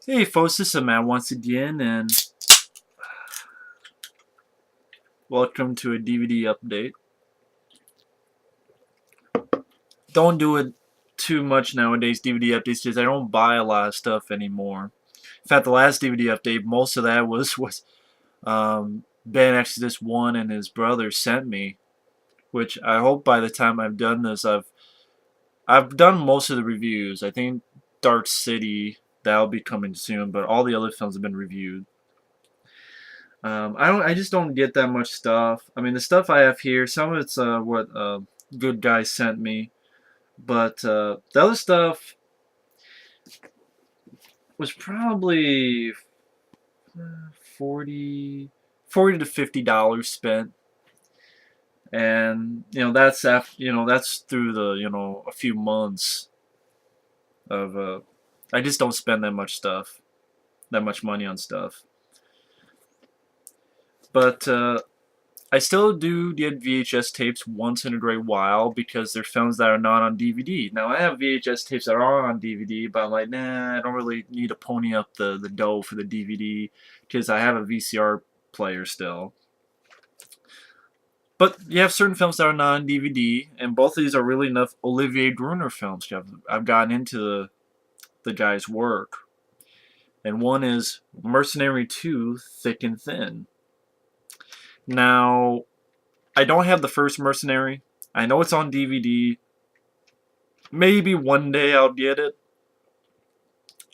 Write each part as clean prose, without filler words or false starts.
Hey folks, this is Matt once again, and welcome to a DVD update. Don't do it too much nowadays, DVD updates, because I don't buy a lot of stuff anymore. In fact, the last DVD update, most of that was Ben Exodus 1 and his brother sent me, which I hope by the time I've done this, I've done most of the reviews. I think Dark City, that'll be coming soon, but all the other films have been reviewed. I just don't get that much stuff. I mean, the stuff I have here, some of it's what good guy sent me, but the other stuff was probably 40, 40 to $50 spent, and that's after that's through the a few months of I just don't spend that much money on stuff, but I still do get VHS tapes once in a great while because they're films that are not on DVD. Now I have VHS tapes that are on DVD, but I'm like, nah, I don't really need to pony up the dough for the DVD because I have a VCR player still. But you have certain films that are not on DVD, and both of these are really enough Olivier Gruner films. I've gotten into the guy's work, and one is Mercenary 2: Thick and Thin. Now, I don't have the first Mercenary. I know it's on DVD. Maybe one day I'll get it.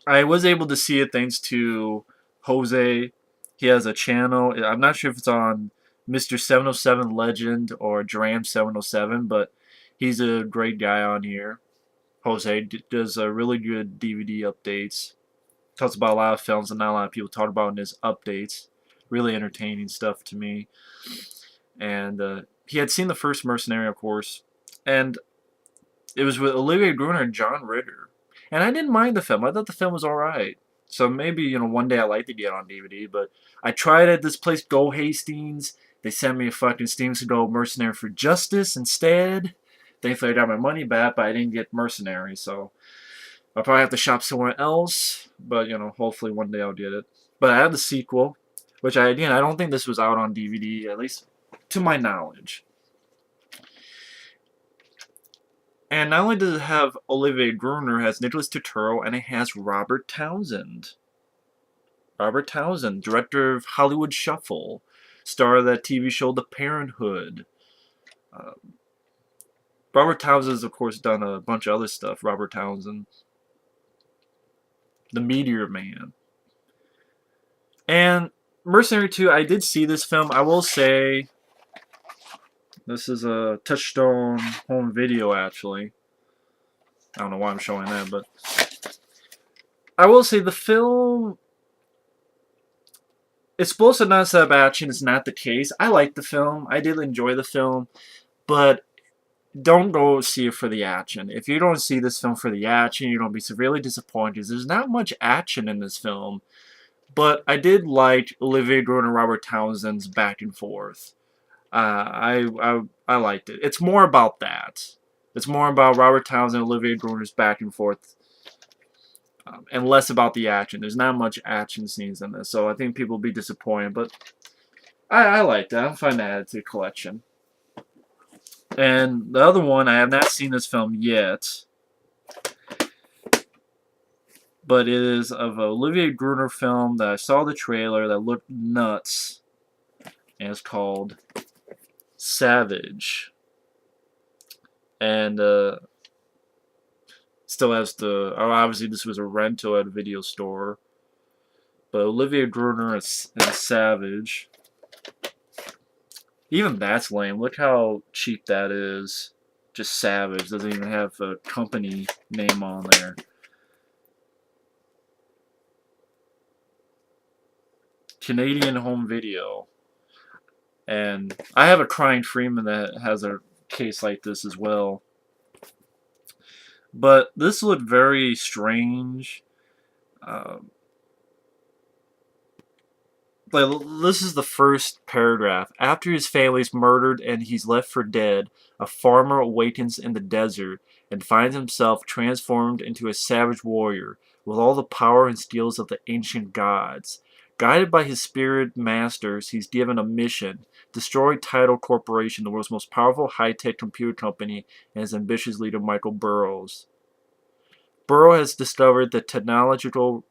I was able to see it thanks to Jose. He has a channel. I'm not sure if it's on Mr. 707 Legend or Dram 707, but he's a great guy on here. Jose does really good DVD updates. Talks about a lot of films that not a lot of people talk about in his updates. Really entertaining stuff to me. And he had seen the first Mercenary, of course, and it was with Olivier Gruner and John Ritter. And I didn't mind the film. I thought the film was alright. So maybe, one day I'd like to get on DVD, but I tried at this place, Go Hastings. They sent me a fucking Steam to go Mercenary for Justice instead. Thankfully I got my money back, but I didn't get Mercenary, so I'll probably have to shop somewhere else, but, hopefully one day I'll get it. But I have the sequel, which I don't think this was out on DVD, at least to my knowledge. And not only does it have Olivier Gruner, it has Nicholas Turturro, and it has Robert Townsend. Robert Townsend, director of Hollywood Shuffle, star of that TV show The Parenthood. Robert Townsend has, of course, done a bunch of other stuff. Robert Townsend. The Meteor Man. And Mercenary 2, I did see this film. I will say, this is a Touchstone home video, actually. I don't know why I'm showing that, but I will say the film, it's supposed to not set up action. It's not the case. I like the film. I did enjoy the film, but don't go see it for the action. If you don't see this film for the action, you're going to be severely disappointed. There's not much action in this film, but I did like Olivier Gruner and Robert Townsend's back and forth. I liked it. It's more about that. It's more about Robert Townsend and Olivier Gruner's back and forth, and less about the action. There's not much action scenes in this, so I think people will be disappointed. But I liked it. I find that added to the collection. And the other one, I have not seen this film yet, but it is of an Olivier Gruner film that I saw the trailer that looked nuts, and it's called Savage. And still has obviously this was a rental at a video store, but Olivier Gruner is Savage. Even that's lame. Look how cheap that is. Just Savage. Doesn't even have a company name on there. Canadian home video. And I have a Crying Freeman that has a case like this as well. But this looked very strange. like, this is the first paragraph. After his family's murdered and he's left for dead, a farmer awakens in the desert and finds himself transformed into a savage warrior with all the power and skills of the ancient gods. Guided by his spirit masters, he's given a mission: destroy Tidal Corporation, the world's most powerful high-tech computer company, and his ambitious leader, Michael Burrows. Burrow has discovered the technological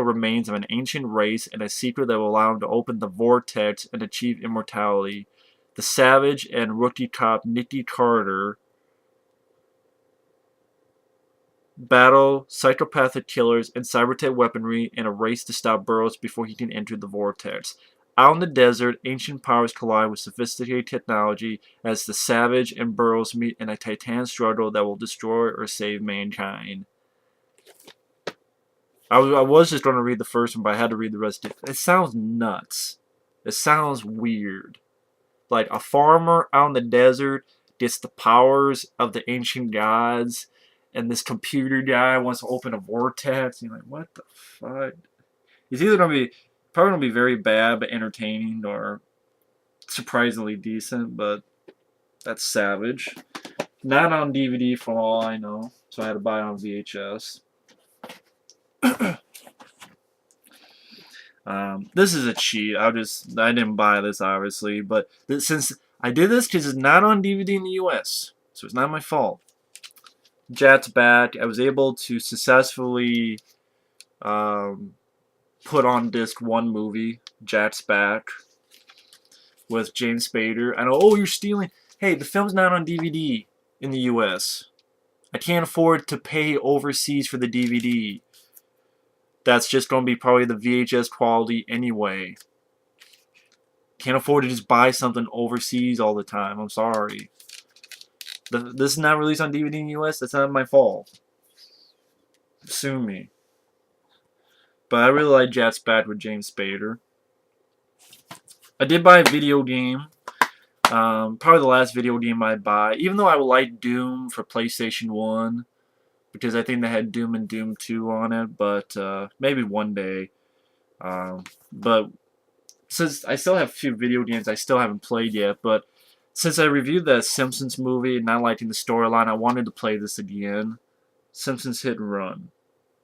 remains of an ancient race and a secret that will allow him to open the vortex and achieve immortality. The savage and rookie cop Nicky Carter battle psychopathic killers and cybertech weaponry in a race to stop Burroughs before he can enter the vortex. Out in the desert, ancient powers collide with sophisticated technology as the savage and Burroughs meet in a titanic struggle that will destroy or save mankind. I was just going to read the first one, but I had to read the rest. It sounds nuts. It sounds weird. Like, a farmer out in the desert gets the powers of the ancient gods, and this computer guy wants to open a vortex. And you're like, what the fuck? It's either going to be probably going to be very bad but entertaining, or surprisingly decent, but that's savage. Not on DVD for all I know, so I had to buy it on VHS. This is a cheat. I didn't buy this obviously, but since I did this because it's not on DVD in the US, so it's not my fault. Jat's back. I was able to successfully put on disc one movie, Jat's back, with James Spader. I know, oh, you're stealing. Hey, the film's not on DVD in the US. I can't afford to pay overseas for the DVD. That's just going to be probably the VHS quality anyway. Can't afford to just buy something overseas all the time. I'm sorry. This is not released on DVD in the US. That's not my fault. Sue me. But I really like Jat's Back with James Spader. I did buy a video game. Probably the last video game I buy. Even though I would like Doom for PlayStation 1. Because I think they had Doom and Doom 2 on it. But maybe one day. But since I still have a few video games I still haven't played yet. But since I reviewed the Simpsons movie and not liking the storyline, I wanted to play this again. Simpsons Hit and Run.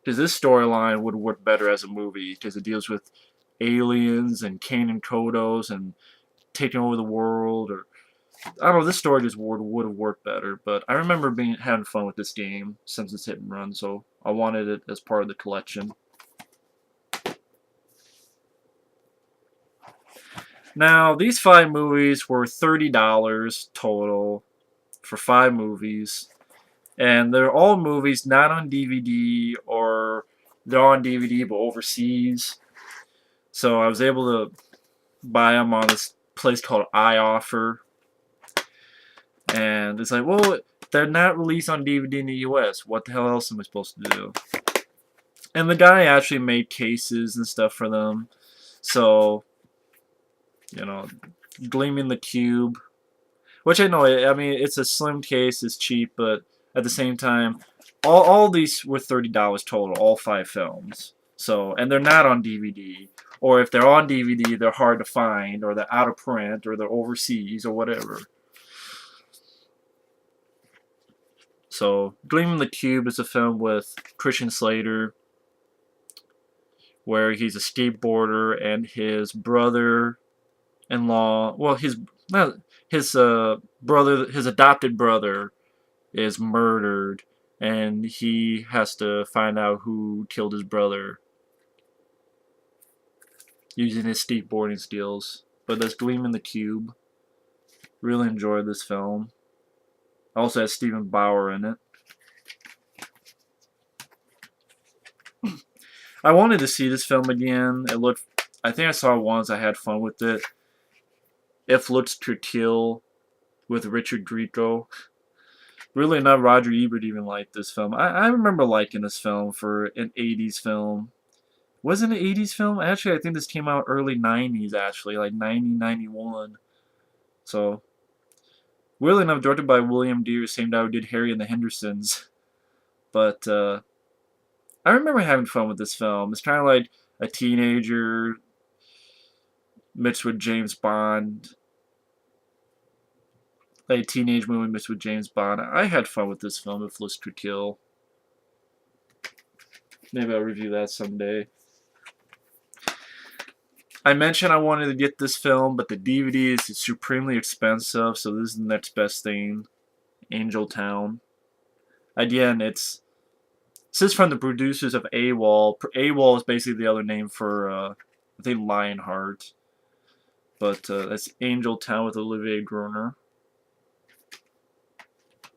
Because this storyline would work better as a movie. Because it deals with aliens and Kane and Kodos and taking over the world. Or I don't know, this story just would have worked better. But I remember having fun with this game, Simpsons Hit and Run. So I wanted it as part of the collection. Now, these 5 movies were $30 total for 5 movies. And they're all movies not on DVD, or they're on DVD but overseas. So I was able to buy them on this place called iOffer. And it's like, well, they're not released on DVD in the US. What the hell else am I supposed to do? And the guy actually made cases and stuff for them. So, you know, Gleaming the Cube. Which I know, I mean, it's a slim case, it's cheap, but at the same time, all these were $30 total, all 5 films. So, and they're not on DVD. Or if they're on DVD, they're hard to find, or they're out of print, or they're overseas, or whatever. So, Gleaming the Cube is a film with Christian Slater, where he's a skateboarder and his brother-in-law, well, his adopted brother is murdered, and he has to find out who killed his brother using his skateboarding skills. But that's Gleaming the Cube. Really enjoyed this film. Also has Stephen Bauer in it. I wanted to see this film again. I think I saw it once. I had fun with it. If Looks Could Kill with Richard Grieco. Really enough, Roger Ebert even liked this film. I remember liking this film for an 80s film. Was it an 80s film? Actually, I think this came out early 90s, actually. Like 90, 91. So, weirdly enough, directed by William Deere, same guy who did Harry and the Hendersons. But, I remember having fun with this film. It's kind of like a teenager mixed with James Bond. A teenage movie mixed with James Bond. I had fun with this film, If Lust Could Kill. Maybe I'll review that someday. I mentioned I wanted to get this film, but the DVD is supremely expensive, so this is the next best thing. Angel Town. Again, this is from the producers of AWOL. AWOL is basically the other name for, I think, Lionheart. But that's Angel Town with Olivier Gruner.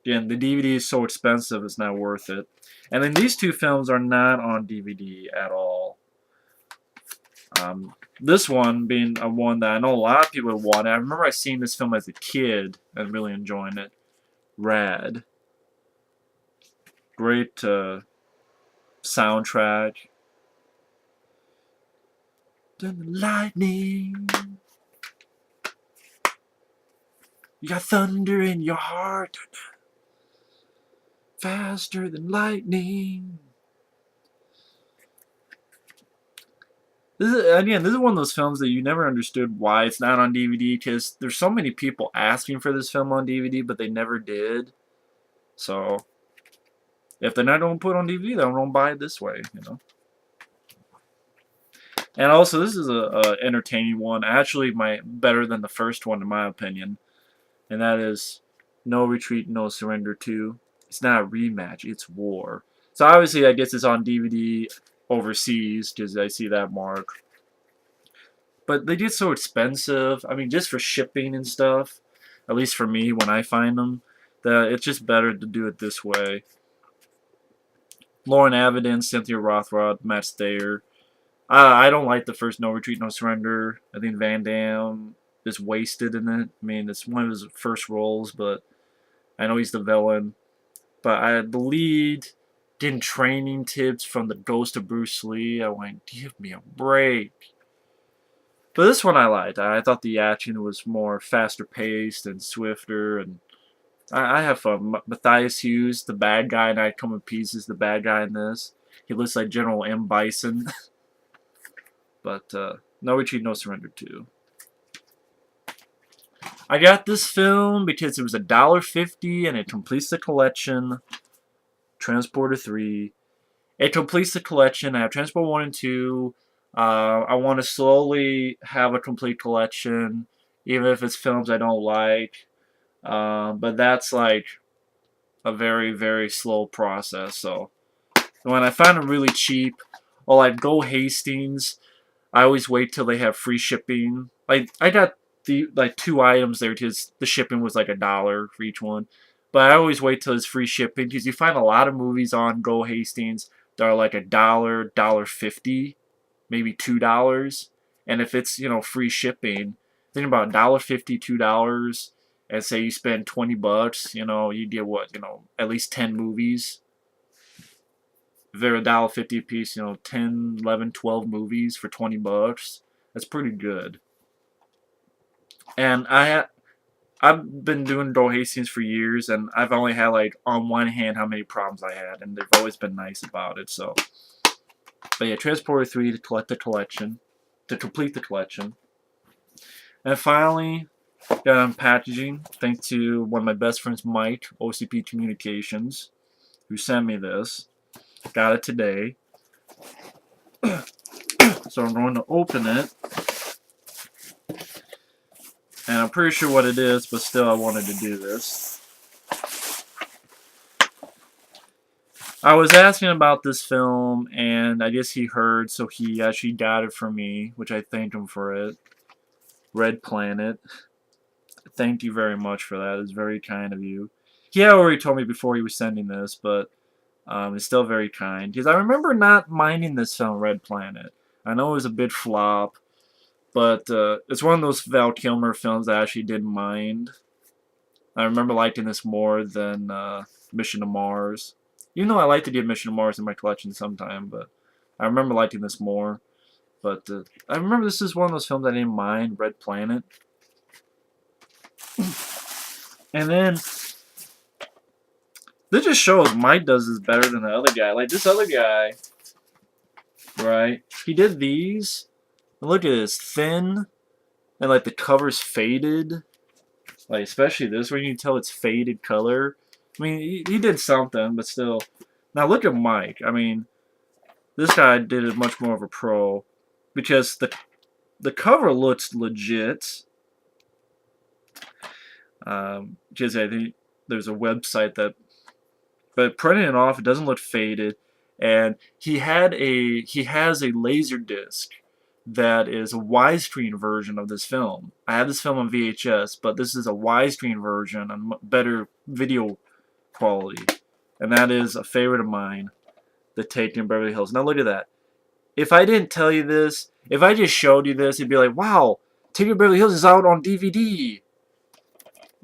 Again, the DVD is so expensive, it's not worth it. And then these two films are not on DVD at all. This one being one that I know a lot of people would want. I remember I seen this film as a kid and really enjoying it. Rad. Great soundtrack. Then the lightning. You got thunder in your heart. Faster than lightning. This is one of those films that you never understood why it's not on DVD, because there's so many people asking for this film on DVD, but they never did. So, if they're not going to put it on DVD, they're going to buy it this way, you know. And also, this is a entertaining one. Actually, better than the first one, in my opinion. And that is No Retreat, No Surrender 2. It's not a rematch, it's war. So obviously, I guess it's on DVD overseas, because I see that mark. But they get so expensive. I mean, just for shipping and stuff, at least for me, when I find them, that it's just better to do it this way. Lauren Avedon, Cynthia Rothrock, Matt Stayer. I don't like the first No Retreat, No Surrender. I think Van Damme is wasted in it. I mean, it's one of his first roles, but I know he's the villain. But I believe getting training tips from the ghost of Bruce Lee. I went, give me a break. But this one I liked. I thought the action was more faster paced and swifter, and I have fun. Matthias Hughes, the bad guy, and I Come in Pieces, the bad guy in this. He looks like General M. Bison. But No Retreat, No Surrender 2. I got this film because it was $1.50 and it completes the collection. Transporter 3. It completes the collection. I have Transporter 1 and 2. I want to slowly have a complete collection, even if it's films I don't like. But that's like a very, very slow process. So when I find them really cheap, or like Go Hastings, I always wait till they have free shipping. Like I got the 2 items there because the shipping was like $1 for each one. But I always wait till it's free shipping, because you find a lot of movies on Go Hastings that are like $1, $1.50, maybe $2. And if it's, free shipping, think about $1.50, $2, and say you spend $20, you get what, at least 10 movies. If they're $1.50 a piece, 10, 11, 12 movies for $20. That's pretty good. And I've been doing Go Hastings for years, and I've only had, like, on one hand how many problems I had, and they've always been nice about it, so. But yeah, Transporter 3 to complete the collection. And finally, got packaging, thanks to one of my best friends, Mike, OCP Communications, who sent me this. Got it today. So I'm going to open it. And I'm pretty sure what it is, but still I wanted to do this. I was asking about this film, and I guess he heard, so he actually got it for me, which I thank him for it. Red Planet. Thank you very much for that. It's very kind of you. He had already told me before he was sending this, but it's still very kind. Because I remember not minding this film, Red Planet. I know it was a bit flop, but it's one of those Val Kilmer films that I actually didn't mind. I remember liking this more than Mission to Mars. Even though I like to get Mission to Mars in my collection sometime, but I remember liking this more. But I remember this is one of those films I didn't mind, Red Planet. And then this just shows Mike does this better than the other guy. Like this other guy, right? He did these. And look at this, thin, and like the cover's faded. Like especially this, where you can tell it's faded color. I mean, he did something, but still. Now look at Mike. I mean, this guy did it much more of a pro, because the cover looks legit. Because I think there's a website that, but printing it off, it doesn't look faded, and he has a laser disc that is a widescreen version of this film. I have this film on VHS, but this is a widescreen version and better video quality, and that is a favorite of mine, The Taken in Beverly Hills. Now look at that. If I didn't tell you this, if I just showed you this, you'd be like, wow, Taken in Beverly Hills is out on DVD.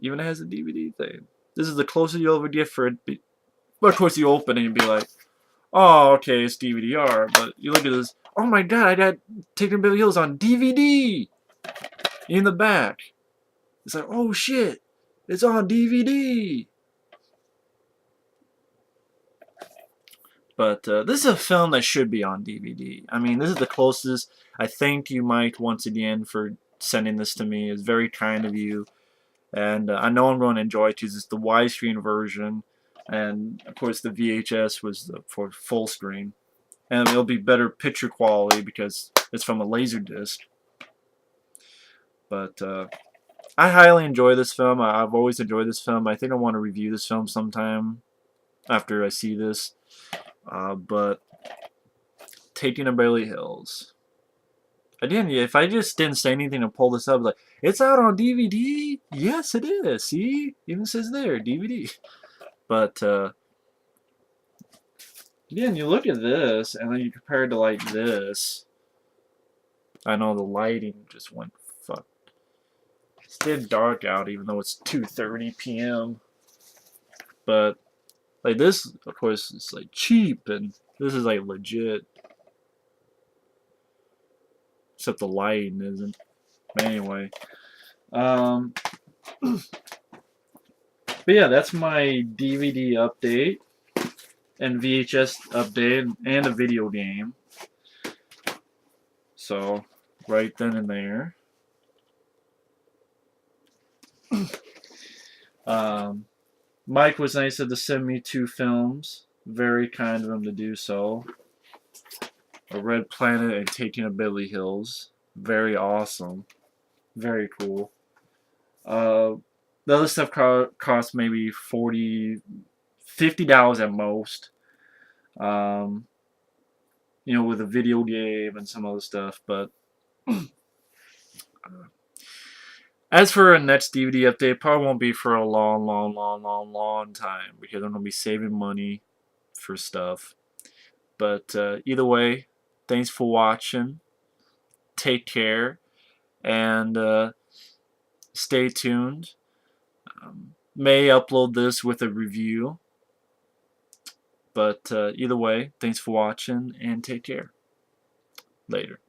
Even has a DVD thing. This is the closest you'll ever get for it. But of course you open it and be like, oh, okay, it's DVD-R. But you look at this, oh my god, I got Taken in Beverly Hills on DVD in the back. It's like, oh shit, it's on DVD. But this is a film that should be on DVD. I mean, this is the closest. I thank you, Mike, once again for sending this to me. It's very kind of you. And I know I'm going to enjoy it because it's the widescreen version. And, of course, the VHS was for full screen. And it'll be better picture quality because it's from a laser disc. But I highly enjoy this film. I've always enjoyed this film. I think I want to review this film sometime after I see this. But Taken in Beverly Hills. Again, if I just didn't say anything to pull this up, like, it's out on DVD? Yes, it is. See? Even says there, DVD. But, again, you look at this, and then you compare it to, like, this. I know the lighting just went fucked. It's still dark out, even though it's 2:30 p.m. But, like, this, of course, is, like, cheap, and this is, like, legit. Except the lighting isn't. But anyway. But yeah, that's my DVD update and VHS update and a video game. So, right then and there. Mike was nice to send me 2 films. Very kind of him to do so. A Red Planet and Taken in Beverly Hills. Very awesome. Very cool. The other stuff cost maybe $50 at most. You know, with a video game and some other stuff. But as for a next DVD update, it probably won't be for a long time because I'm gonna be saving money for stuff. But either way, thanks for watching. Take care and stay tuned. May upload this with a review. But either way, thanks for watching and take care. Later.